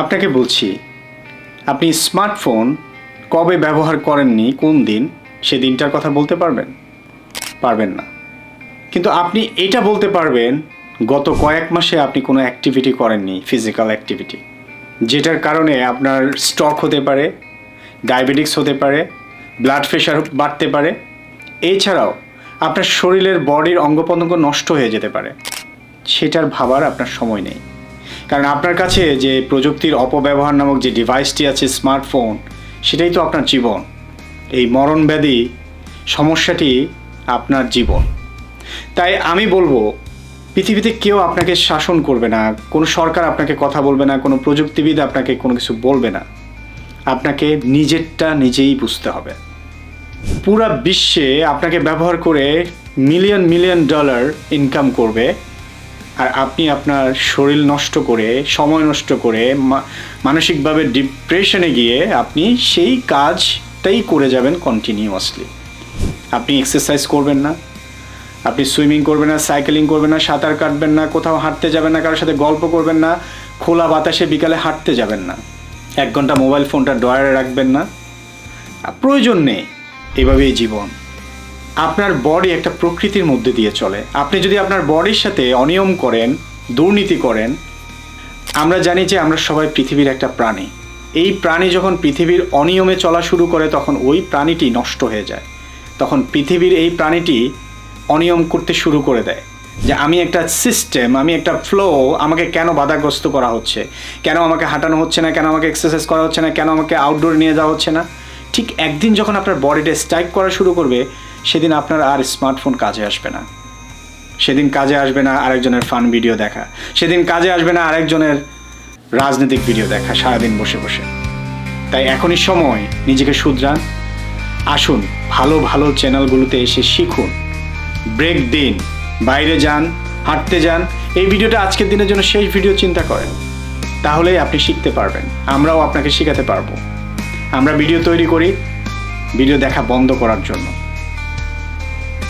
আপনাকে বলছি, আপনি স্মার্টফোন কবে ব্যবহার করেননি, কোন দিন, সে দিনটার কথা বলতে পারবেন? পারবেন না। কিন্তু আপনি এটা বলতে পারবেন গত কয়েক মাসে আপনি কোনো অ্যাক্টিভিটি করেননি, ফিজিক্যাল অ্যাক্টিভিটি, যেটার কারণে আপনার স্ট্রোক হতে পারে, ডায়াবেটিক্স হতে পারে, ব্লাড প্রেশার বাড়তে পারে, এছাড়াও আপনার শরীরের বডির অঙ্গপ্রত্যঙ্গ নষ্ট হয়ে যেতে পারে। সেটার ভাবার আপনার সময় নেই, কারণ আপনার কাছে যে প্রযুক্তির অপব্যবহার নামক যে ডিভাইসটি আছে, স্মার্টফোন, সেটাই তো আপনার জীবন। এই মরণব্যাধি সমস্যাটি আপনার জীবন। তাই আমি বলবো, পৃথিবীতে কেউ আপনাকে শাসন করবে না, কোনো সরকার আপনাকে কথা বলবে না, কোনো প্রযুক্তিবিদ আপনাকে কোনো কিছু বলবে না। আপনাকে নিজেরটা নিজেই বুঝতে হবে। পুরা বিশ্বে আপনাকে ব্যবহার করে মিলিয়ন মিলিয়ন ডলার ইনকাম করবে, আর আপনি আপনার শরীর নষ্ট করে, সময় নষ্ট করে, মানসিকভাবে ডিপ্রেশনে গিয়ে আপনি সেই কাজটাই করে যাবেন কন্টিনিউয়াসলি। আপনি এক্সারসাইজ করবেন না, আপনি সুইমিং করবেন না, সাইকেলিং করবেন না, সাঁতার কাটবেন না, কোথাও হাঁটতে যাবেন না, কারোর সাথে গল্প করবেন না, খোলা বাতাসে বিকালে হাঁটতে যাবেন না, 1 ঘন্টা মোবাইল ফোনটা ড্রয়ারে রাখবেন না। প্রয়োজন নেই। এভাবেই জীবন। আপনার বডি একটা প্রকৃতির মধ্যে দিয়ে চলে। আপনি যদি আপনার বডির সাথে অনিয়ম করেন, দুর্নীতি করেন, আমরা জানি যে আমরা সবাই পৃথিবীর একটা প্রাণী। এই প্রাণী যখন পৃথিবীর অনিয়মে চলা শুরু করে, তখন ওই প্রাণীটি নষ্ট হয়ে যায়। তখন পৃথিবীর এই প্রাণীটি অনিয়ম করতে শুরু করে দেয় যে আমি একটা সিস্টেম, আমি একটা ফ্লো, আমাকে কেন বাধাগ্রস্ত করা হচ্ছে, কেন আমাকে হাঁটানো হচ্ছে না, কেন আমাকে এক্সারসাইজ করা হচ্ছে না, কেন আমাকে আউটডোর নিয়ে যাওয়া হচ্ছে না। ঠিক একদিন যখন আপনার বডিটা স্ট্রাইক করা শুরু করবে, সেদিন আপনার আর স্মার্টফোন কাজে আসবে না। সেদিন কাজে আসবে না আরেকজনের ফান ভিডিও দেখা, সেদিন কাজে আসবে না আরেকজনের রাজনৈতিক ভিডিও দেখা সারাদিন বসে বসে। তাই এখনই সময় নিজেকে শুধরান। আসুন, ভালো ভালো চ্যানেলগুলোতে এসে শিখুন, ব্রেক দিন, বাইরে যান, হাঁটতে যান। এই ভিডিওটা আজকের দিনের জন্য শেষ ভিডিও চিন্তা করেন, তাহলেই আপনি শিখতে পারবেন। আমরাও আপনাকে শেখাতে পারবো। আমরা ভিডিও তৈরি করি ভিডিও দেখা বন্ধ করার জন্য।